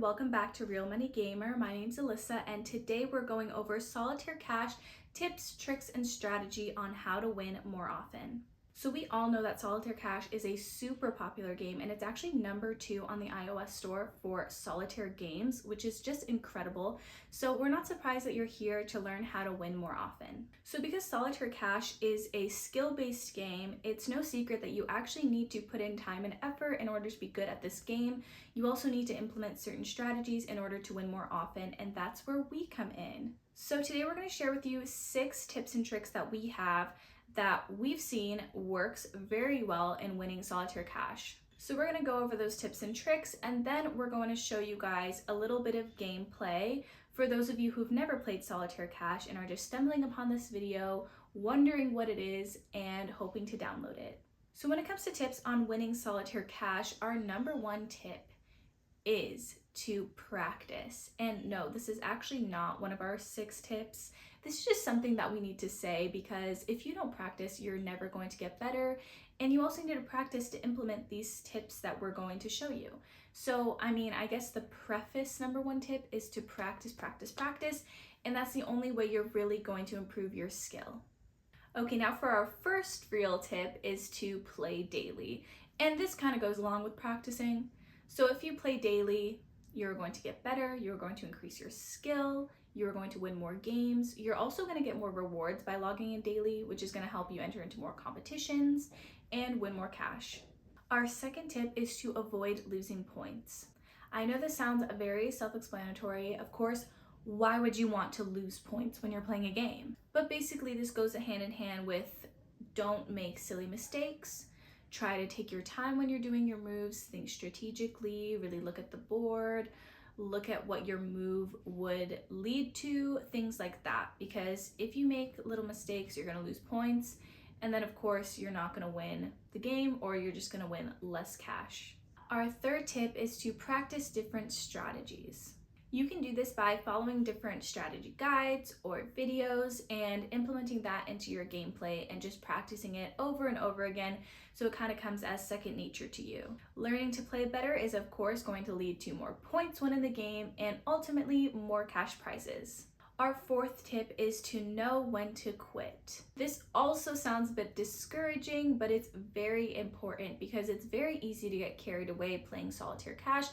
welcome back to Real Money Gamer. My name's Alyssa, and today we're going over Solitaire Cash tips, tricks, and strategy on how to win more often. So we all know that Solitaire Cash is a super popular game, and it's actually number 2 on the iOS store for solitaire games, which is just incredible. So we're not surprised that you're here to learn how to win more often. So because Solitaire Cash is a skill-based game, it's no secret that you actually need to put in time and effort in order to be good at this game. You also need to implement certain strategies in order to win more often, and that's where we come in. So today we're going to share with you 6 tips and tricks that we have that we've seen works very well in winning Solitaire Cash. So we're going to go over those tips and tricks, and then we're going to show you guys a little bit of gameplay for those of you who've never played Solitaire Cash and are just stumbling upon this video, wondering what it is, and hoping to download it. So when it comes to tips on winning Solitaire Cash, our number 1 tip is to practice. And no, this is actually not one of our 6 tips. This is just something that we need to say, because if you don't practice, you're never going to get better. And you also need to practice to implement these tips that we're going to show you. So, I guess the preface number 1 tip is to practice, practice, practice. And that's the only way you're really going to improve your skill. Okay, now for our first real tip is to play daily. And this kind of goes along with practicing. So if you play daily, you're going to get better, you're going to increase your skill, you're going to win more games. You're also going to get more rewards by logging in daily, which is going to help you enter into more competitions and win more cash. Our second tip is to avoid losing points. I know this sounds very self-explanatory. Of course, why would you want to lose points when you're playing a game? But basically this goes hand in hand with don't make silly mistakes. Try to take your time when you're doing your moves, think strategically, really look at the board, look at what your move would lead to, things like that. Because if you make little mistakes, you're gonna lose points. And then of course, you're not gonna win the game, or you're just gonna win less cash. Our third tip is to practice different strategies. You can do this by following different strategy guides or videos and implementing that into your gameplay and just practicing it over and over again, so it kind of comes as second nature to you. Learning to play better is of course going to lead to more points when in the game and ultimately more cash prizes. Our fourth tip is to know when to quit. This also sounds a bit discouraging, but it's very important because it's very easy to get carried away playing Solitaire Cash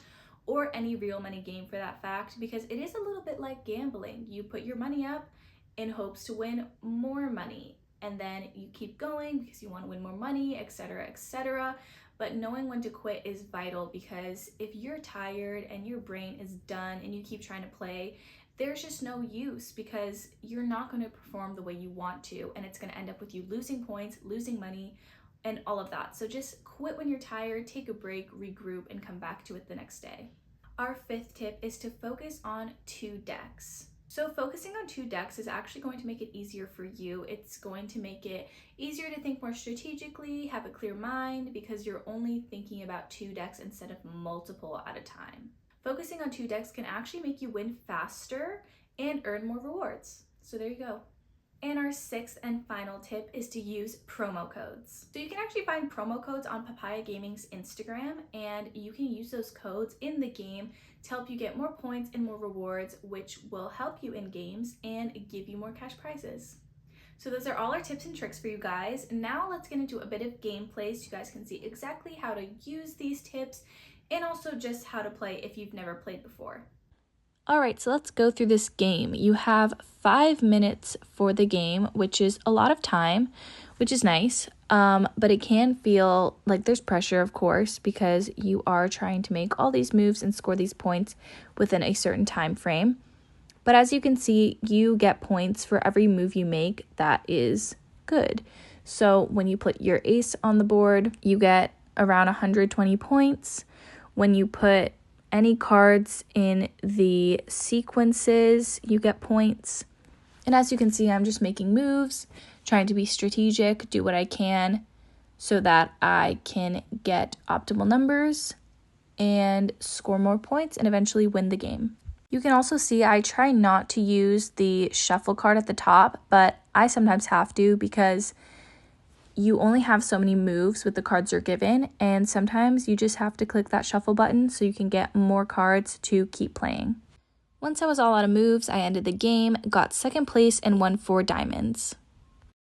or any real money game for that fact, because it is a little bit like gambling. You put your money up in hopes to win more money, and then you keep going because you want to win more money, etc., etc. But knowing when to quit is vital, because if you're tired and your brain is done and you keep trying to play, there's just no use, because you're not going to perform the way you want to, and it's going to end up with you losing points, losing money, and all of that. So just quit when you're tired, take a break, regroup, and come back to it the next day. Our fifth tip is to focus on 2 decks. So focusing on 2 decks is actually going to make it easier for you. It's going to make it easier to think more strategically, have a clear mind, because you're only thinking about 2 decks instead of multiple at a time. Focusing on 2 decks can actually make you win faster and earn more rewards. So there you go. And our 6th and final tip is to use promo codes. So you can actually find promo codes on Papaya Gaming's Instagram, and you can use those codes in the game to help you get more points and more rewards, which will help you in games and give you more cash prizes. So those are all our tips and tricks for you guys. Now let's get into a bit of gameplay so you guys can see exactly how to use these tips and also just how to play if you've never played before. Alright, so let's go through this game. You have 5 minutes for the game, which is a lot of time, which is nice, but it can feel like there's pressure, of course, because you are trying to make all these moves and score these points within a certain time frame. But as you can see, you get points for every move you make that is good. So when you put your ace on the board, you get around 120 points. When you put any cards in the sequences, you get points. And as you can see, I'm just making moves, trying to be strategic, do what I can so that I can get optimal numbers and score more points and eventually win the game. You can also see I try not to use the shuffle card at the top, but I sometimes have to, because you only have so many moves with the cards you're given, and sometimes you just have to click that shuffle button so you can get more cards to keep playing. Once I was all out of moves, I ended the game, got second place, and won 4 diamonds.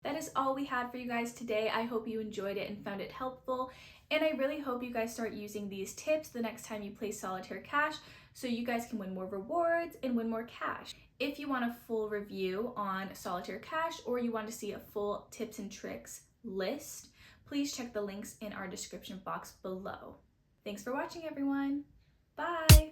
That is all we had for you guys today. I hope you enjoyed it and found it helpful. And I really hope you guys start using these tips the next time you play Solitaire Cash so you guys can win more rewards and win more cash. If you want a full review on Solitaire Cash or you want to see a full tips and tricks list, please check the links in our description box below. Thanks for watching, everyone. Bye!